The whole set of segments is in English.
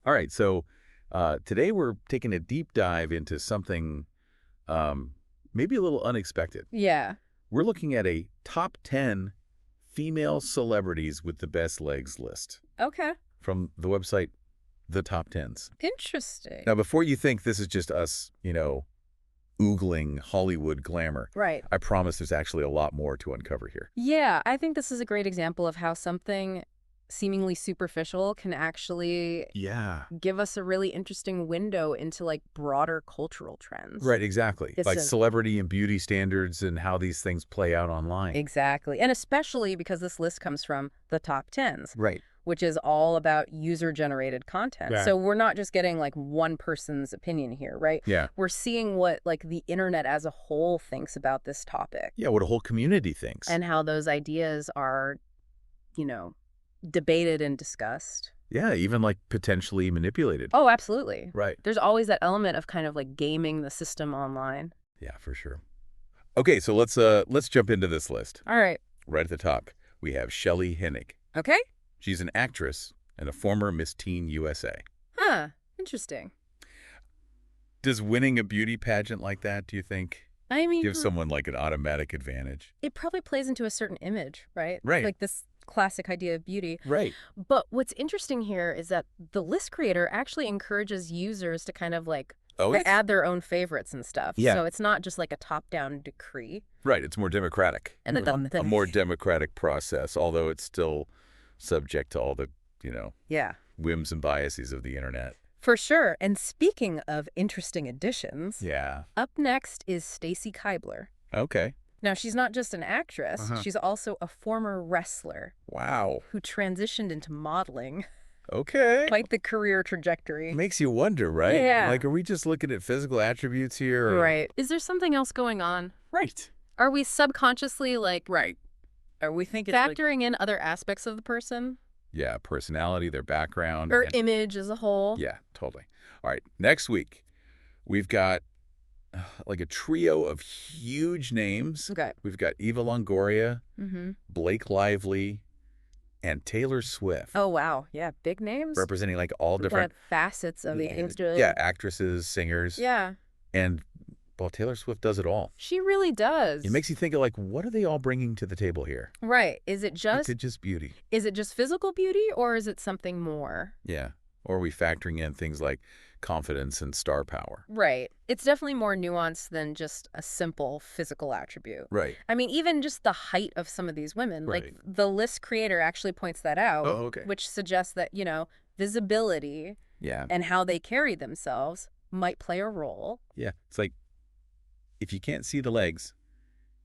All right, so today we're taking a deep dive into something um, maybe a little unexpected. Yeah. We're looking at a top 10 female celebrities with the best legs list Okay. from the website The Top Tens. Interesting. Now, before you think this is just us, oogling Hollywood glamour, Right. I promise there's actually a lot more to uncover here. Yeah, I think this is a great example of how something seemingly superficial can actually Yeah. give us a really interesting window into like broader cultural trends. Right, exactly. It's Like a celebrity and beauty standards and how these things play out online. Exactly. And especially because this list comes from the top tens, Right. which is all about user-generated content. Yeah. So we're not just getting like one person's opinion here, right? Yeah. We're seeing what like the internet as a whole thinks about this topic Yeah, what a whole community thinks. and how those ideas are, you know, debated and discussed. Yeah, even like potentially manipulated. Oh, absolutely. Right. There's always that element of kind of like gaming the system online. Yeah, for sure. Okay, so let's jump into this list. All right. Right at the top, we have Shelley Hennig. Okay. She's an actress and a former Miss Teen USA. Huh. Interesting. Does winning a beauty pageant like that, do you think, I mean, give someone like an automatic advantage? it probably plays into a certain image, right? Right. Like this classic idea of beauty. Right. But what's interesting here is that the list creator actually encourages users to kind of like Oh, add their own favorites and stuff. Yeah. So it's not just like a top-down decree. right. It's more democratic. And A more democratic process, although it's still subject to all the, Yeah. whims and biases of the internet. For sure. And speaking of interesting additions, Yeah. up next is Stacy Keibler. Okay. Now, she's not just an actress, Uh-huh. she's also a former wrestler Wow. who transitioned into modeling. Okay. Quite the career trajectory. Makes you wonder, right? Yeah. Like, are we just looking at physical attributes here? Or... Right. Is there something else going on? Right. Are we subconsciously, like, Right. Are we thinking like... factoring in other aspects of the person? Yeah, personality, their background. Or and- image as a whole? Yeah, totally. All right, next week, we've got like a trio of huge names. Okay. We've got Eva Longoria, Mm-hmm. Blake Lively, and Taylor Swift. Oh, wow. Yeah, big names. Representing like all different... facets of the industry. Yeah, actresses, singers. Yeah. And, well, Taylor Swift does it all. She really does. It makes you think of like, what are they all bringing to the table here? Right. Is it Is it just beauty? physical beauty or is it something more? Yeah. Or are we factoring in things like confidence and star power? Right. It's definitely more nuanced than just a simple physical attribute. Right. I mean, even just the height of some of these women, Right. like the list creator actually points that out, Oh, okay. which suggests that, visibility Yeah. and how they carry themselves might play a role. Yeah. It's like, if you can't see the legs,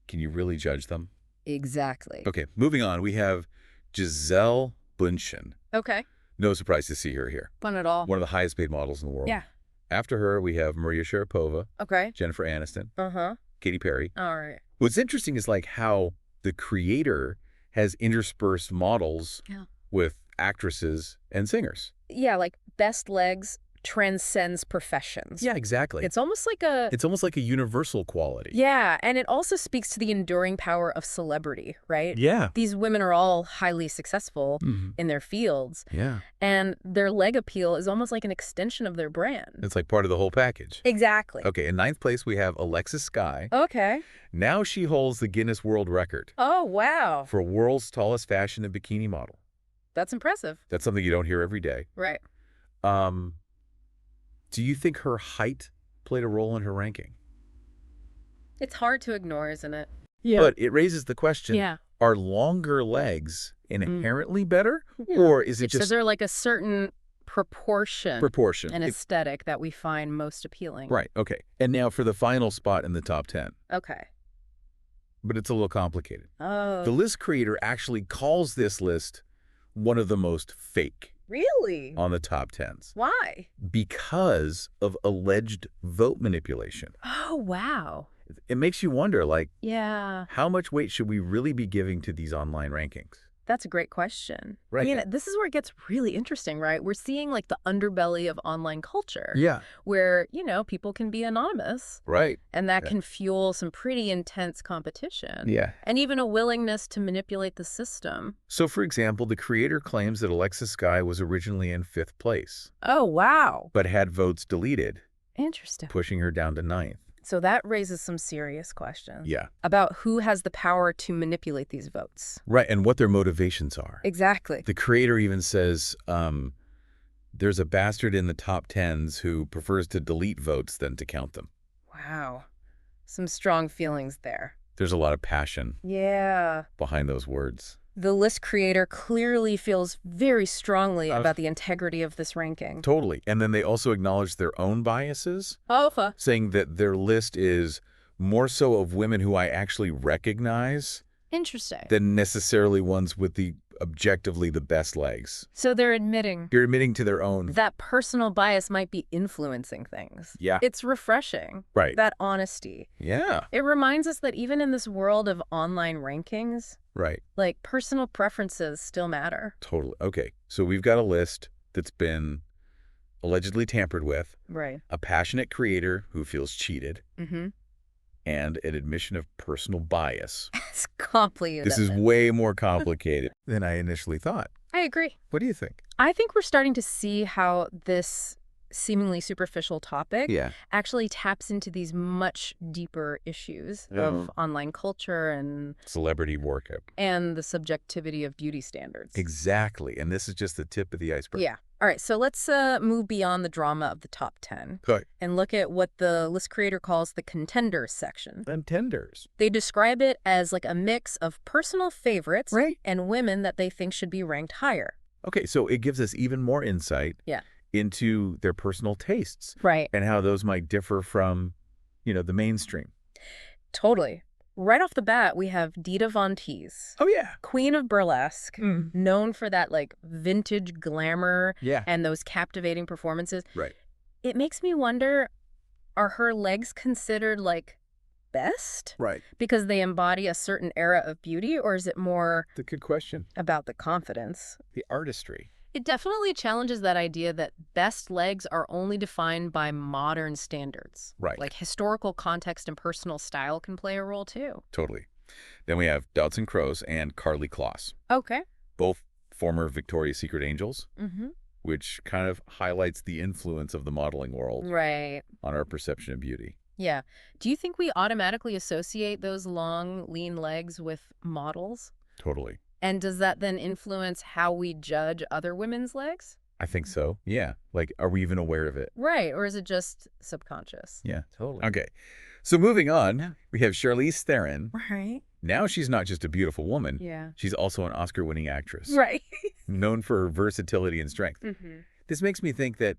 can you really judge them? Exactly. Okay, moving on. We have Giselle Bundchen. Okay. No surprise to see her here. Fun at all. One of the highest paid models in the world. Yeah. After her, we have Maria Sharapova, Okay. Jennifer Aniston, Uh-huh. Katy Perry. All right. What's interesting is like how the creator has interspersed models Yeah. with actresses and singers. Yeah, like best legs transcends professions. Yeah, exactly. It's almost like a... It's almost like a universal quality. Yeah, and it also speaks to the enduring power of celebrity, right? Yeah. These women are all highly successful Mhm. in their fields, Yeah. and their leg appeal is almost like an extension of their brand. It's like part of the whole package. Exactly. Okay, in ninth place, we have Alexis Sky. Okay. Now she holds the Guinness World Record Oh, wow. for world's tallest fashion and bikini model. That's impressive. That's something you don't hear every day. Right. Do you think her height played a role in her ranking? It's hard to ignore, isn't it? But it raises the question, Yeah. are longer legs inherently better? Yeah. Or is it So just there's like a certain proportion proportion? and aesthetic that we find most appealing. Right, okay. And now for the final spot in the top 10. Okay. But it's a little complicated. Oh. The list creator actually calls this list one of the most fake Really? on the top 10s Why? because of alleged vote manipulation. Oh, wow. It makes you wonder, like, Yeah. how much weight should we really be giving to these online rankings? That's a great question. I Right. mean, this is where it gets really interesting, right? We're seeing like the underbelly of online culture Yeah. where, people can be anonymous Right. and that Yeah. can fuel some pretty intense competition Yeah. and even a willingness to manipulate the system. So, for example, the creator claims that Alexa Sky was originally in 5th place, Oh, wow. but had votes deleted, Interesting. pushing her down to 9th. So that raises some serious questions Yeah. about who has the power to manipulate these votes. Right, and what their motivations are. Exactly. The creator even says there's a bastard in the top 10s who prefers to delete votes than to count them. Wow. Some strong feelings there. There's a lot of passion Yeah. behind those words. The list creator clearly feels very strongly Uh, about the integrity of this ranking. Totally. And then they also acknowledge their own biases, Oh, saying that their list is more so of women who I actually recognize interesting. than necessarily ones with the objectively the best legs. So they're admitting You're admitting to their own. that personal bias might be influencing things. Yeah. It's refreshing, Right. that honesty. Yeah. It reminds us that even in this world of online rankings, Right. like personal preferences still matter. Totally. Okay. So we've got a list that's been allegedly tampered with, Right. a passionate creator who feels cheated, Mm-hmm. and an admission of personal bias. It's complicated. This is way more complicated than I initially thought. I agree. What do you think? I think we're starting to see how this seemingly superficial topic Yeah. actually taps into these much deeper issues Mhm. of online culture and Celebrity workup. the subjectivity of beauty standards. Exactly. And this is just the tip of the iceberg. Yeah. All right, so let's move beyond the drama of the top 10 Okay. and look at what the list creator calls the contenders section. Contenders. They describe it as like a mix of personal favorites Right. and women that they think should be ranked higher. Okay, so it gives us even more insight Yeah. into their personal tastes Right. and how those might differ from, the mainstream. Totally. Right off the bat, we have Dita Von Teese, Oh, yeah. queen of burlesque, known for that like vintage glamour Yeah. and those captivating performances. Right. It makes me wonder, are her legs considered like best Right. because they embody a certain era of beauty, or is it more That's a good question. about the confidence? The artistry. It definitely challenges that idea that best legs are only defined by modern standards. Right. Like historical context and personal style can play a role too. Totally. Then we have Dodson Crows and Carly Kloss, Okay. both former Victoria's Secret angels, Mm-hmm. which kind of highlights the influence of the modeling world Right. on our perception of beauty. Yeah. Do you think we automatically associate those long, lean legs with models? Totally. And does that then influence how we judge other women's legs? I think so. Yeah. Like, are we even aware of it? Right. Or is it just subconscious? Yeah. Totally. Okay. So moving on, we have Charlize Theron. Right. Now she's not just a beautiful woman. Yeah. She's also an Oscar-winning actress, Right. known for her versatility and strength. Mm-hmm. This makes me think that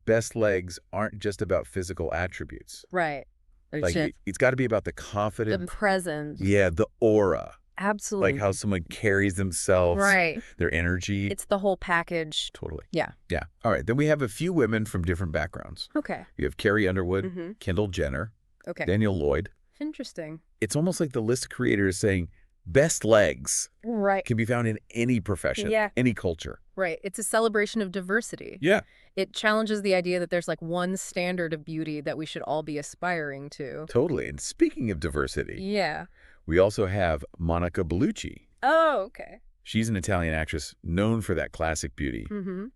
best legs aren't just about physical attributes. Right. Like, it's got to be about the the confidence. presence. Yeah, the aura. Absolutely. Like how someone carries themselves, Right. their energy. It's the whole package. Totally. Yeah. Yeah. All right. Then we have a few women from different backgrounds. Okay. You have Carrie Underwood, Mm-hmm. Kendall Jenner, Okay. Daniel Lloyd. Interesting. It's almost like the list creator is saying best legs Right. can be found in any profession, Yeah. any culture. Right. It's a celebration of diversity. Yeah. It challenges the idea that there's like one standard of beauty that we should all be aspiring to. Totally. And speaking of diversity, Yeah. we also have Monica Bellucci. Oh, okay. She's an Italian actress known for that classic beauty. Mm-hmm.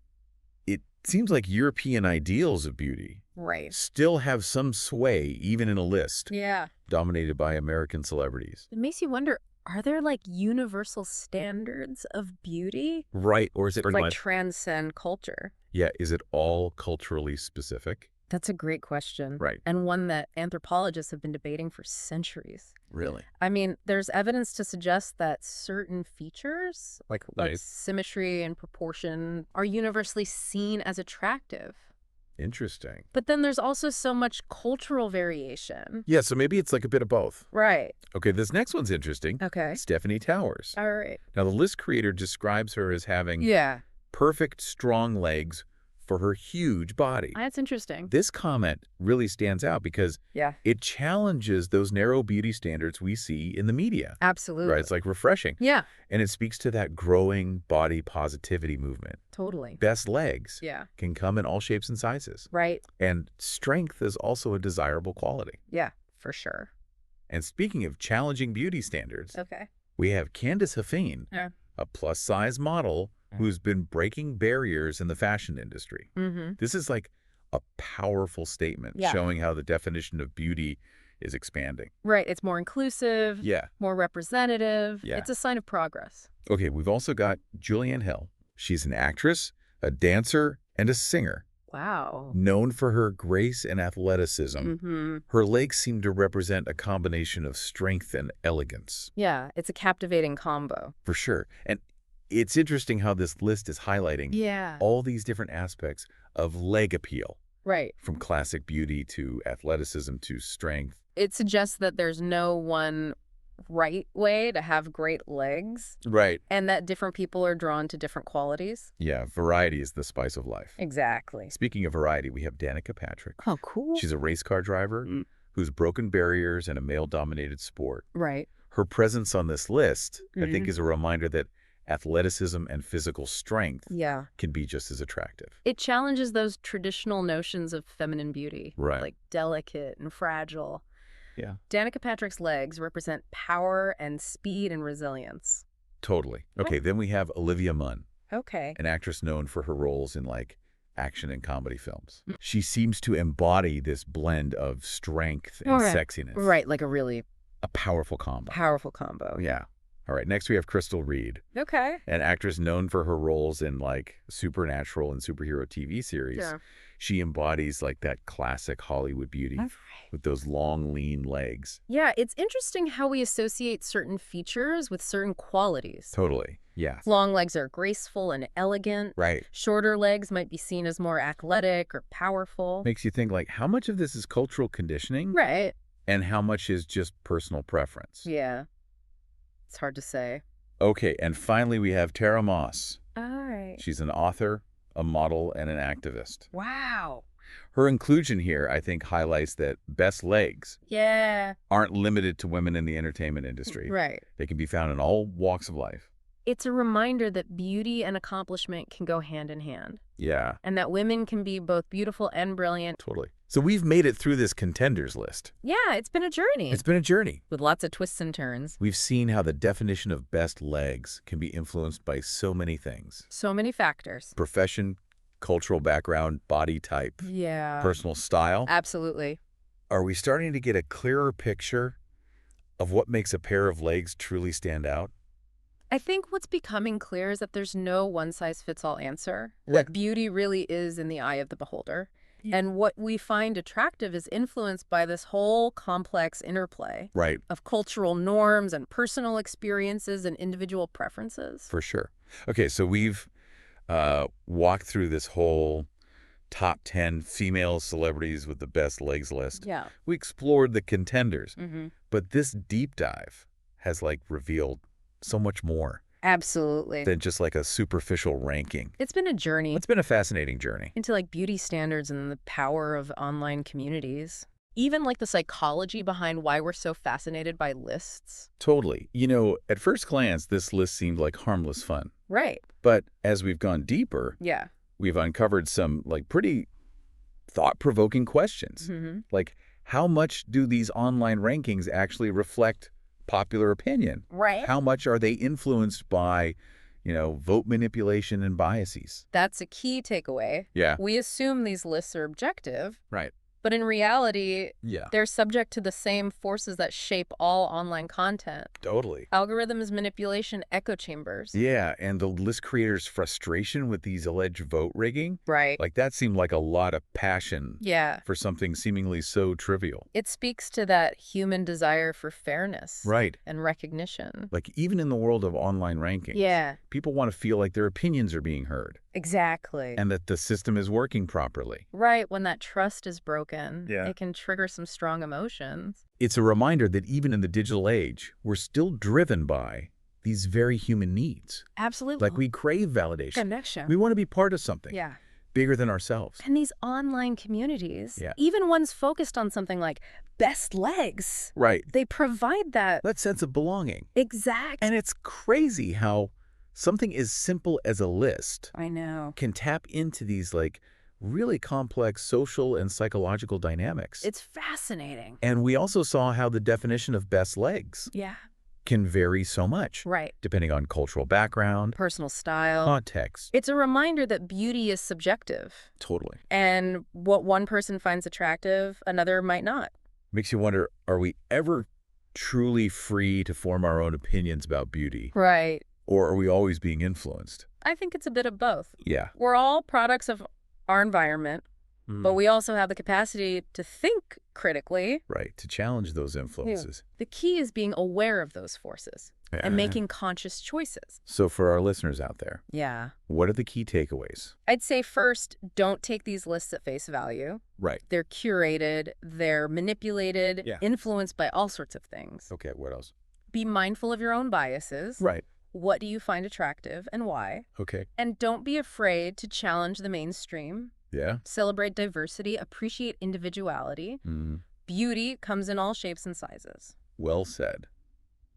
It seems like European ideals of beauty Right. still have some sway, even in a list Yeah. dominated by American celebrities. It makes you wonder, are there like universal standards of beauty? Right. Or is it Like transcend culture? Yeah. Is it all culturally specific? That's a great question. Right. And one that anthropologists have been debating for centuries. Really? I mean, there's evidence to suggest that certain features, Like symmetry and proportion, are universally seen as attractive. Interesting. But then there's also so much cultural variation. Yeah. So maybe it's like a bit of both. Right. Okay. This next one's interesting. Okay. Stephanie Towers. All right. Now, the list creator describes her as having Yeah. perfect, strong legs, for her huge body. That's interesting. This comment really stands out because Yeah. it challenges those narrow beauty standards we see in the media. Absolutely. Right? It's like refreshing. Yeah, And it speaks to that growing body positivity movement. totally. Best legs Yeah. can come in all shapes and sizes. Right. And strength is also a desirable quality. Yeah, for sure. And speaking of challenging beauty standards, Okay. we have Candace Huffine, Yeah. a plus-size model who's been breaking barriers in the fashion industry. Mm-hmm. This is like a powerful statement Yeah. showing how the definition of beauty is expanding. Right. It's more inclusive, Yeah. more representative. Yeah. It's a sign of progress. Okay, we've also got Julianne Hill. She's an actress, a dancer, and a singer, Wow. known for her grace and athleticism. Mm-hmm. Her legs seem to represent a combination of strength and elegance. Yeah, it's a captivating combo. For sure. And it's interesting how this list is highlighting Yeah. all these different aspects of leg appeal, Right. from classic beauty to athleticism to strength. It suggests that there's no one right way to have great legs Right. and that different people are drawn to different qualities. Yeah, variety is the spice of life. Exactly. Speaking of variety, we have Danica Patrick. Oh, cool. She's a race car driver Mm. who's broken barriers in a male-dominated sport. Right. Her presence on this list, I think, Mhm. is a reminder that athleticism and physical strength Yeah. can be just as attractive. It challenges those traditional notions of feminine beauty. Right. Like delicate and fragile. Yeah. Danica Patrick's legs represent power and speed and resilience. Totally. Okay, then we have Olivia Munn, Okay. an actress known for her roles in like action and comedy films. She seems to embody this blend of strength and Alright. sexiness. Right. Like a really A powerful combo. powerful combo. Yeah. All right, next we have Crystal Reed, Okay. an actress known for her roles in like supernatural and superhero TV series. Yeah. She embodies like that classic Hollywood beauty with those long, lean legs. Yeah, it's interesting how we associate certain features with certain qualities. Totally. Yeah. Long legs are graceful and elegant. Right. Shorter legs might be seen as more athletic or powerful. Makes you think like how much of this is cultural conditioning Right. and how much is just personal preference. Yeah. It's hard to say. Okay, and finally we have Tara Moss. All right. She's an author, a model, and an activist. Wow. Her inclusion here, I think, highlights that best legs Yeah. aren't limited to women in the entertainment industry. Right. They can be found in all walks of life. It's a reminder that beauty and accomplishment can go hand in hand, Yeah, and that women can be both beautiful and brilliant. totally. So we've made it through this contenders list. Yeah, it's been a journey It's been a journey. with lots of twists and turns. We've seen how the definition of best legs can be influenced by so many things. So many factors. Profession, cultural background, body type, Yeah. personal style. Absolutely. Are we starting to get a clearer picture of what makes a pair of legs truly stand out? I think what's becoming clear is that there's no one-size-fits-all answer. Yeah. That beauty really is in the eye of the beholder. And what we find attractive is influenced by this whole complex interplay Right, of cultural norms and personal experiences and individual preferences. for sure. Okay, so we've walked through this whole top 10 female celebrities with the best legs list. Yeah. We explored the contenders, Mm-hmm. but this deep dive has like revealed so much more Absolutely. than just like a superficial ranking. It's been a journey It's been a fascinating journey. into like beauty standards and the power of online communities. Even like the psychology behind why we're so fascinated by lists. Totally. You know, at first glance, this list seemed like harmless fun. Right. But as we've gone deeper, Yeah. we've uncovered some like pretty thought-provoking questions. Mm-hmm. Like, how much do these online rankings actually reflect popular opinion? Right. How much are they influenced by, vote manipulation and biases? That's a key takeaway. Yeah. We assume these lists are objective, Right. but in reality, Yeah. they're subject to the same forces that shape all online content. Totally. Algorithms, manipulation, echo chambers. Yeah, and the list creators' frustration with these alleged vote rigging, Right. like that seemed like a lot of passion Yeah. for something seemingly so trivial. It speaks to that human desire for fairness Right. and recognition. Like even in the world of online rankings, Yeah, people want to feel like their opinions are being heard exactly. and that the system is working properly. Right, when that trust is broken, Yeah. it can trigger some strong emotions. It's a reminder that even in the digital age, we're still driven by these very human needs. Absolutely. Like we crave validation. connection. We want to be part of something. Yeah. bigger than ourselves. And these online communities, Yeah. even ones focused on something like best legs, Right. they provide that That sense of belonging. exact. And it's crazy how something as simple as a list I know. can tap into these like really complex social and psychological dynamics. It's fascinating. And we also saw how the definition of best legs Yeah. can vary so much, Right. depending on cultural background, Personal style. context. It's a reminder that beauty is subjective. Totally. And what one person finds attractive, another might not. Makes you wonder, are we ever truly free to form our own opinions about beauty? Right. Or are we always being influenced? I think it's a bit of both. Yeah. We're all products of our environment, but we also have the capacity to think critically. Right, to challenge those influences. The key is being aware of those forces Yeah. and making conscious choices. So for our listeners out there, Yeah. what are the key takeaways? I'd say first, don't take these lists at face value. Right. They're curated, they're manipulated, Yeah. influenced by all sorts of things. Okay, what else? Be mindful of your own biases. Right. What do you find attractive and why? Okay. And don't be afraid to challenge the mainstream. Yeah. Celebrate diversity, appreciate individuality. Beauty comes in all shapes and sizes. Well said.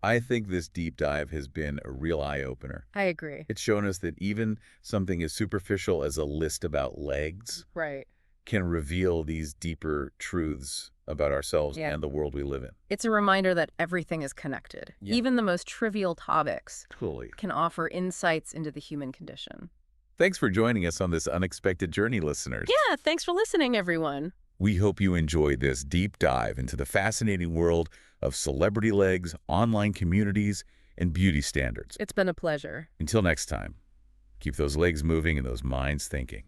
I think this deep dive has been a real eye-opener. I agree. It's shown us that even something as superficial as a list about legs Right. can reveal these deeper truths about ourselves Yeah. and the world we live in. It's a reminder that everything is connected. Yeah. Even the most trivial topics Totally. can offer insights into the human condition. Thanks for joining us on this unexpected journey, listeners. Yeah, thanks for listening, everyone. We hope you enjoyed this deep dive into the fascinating world of celebrity legs, online communities, and beauty standards. It's been a pleasure. Until next time, keep those legs moving and those minds thinking.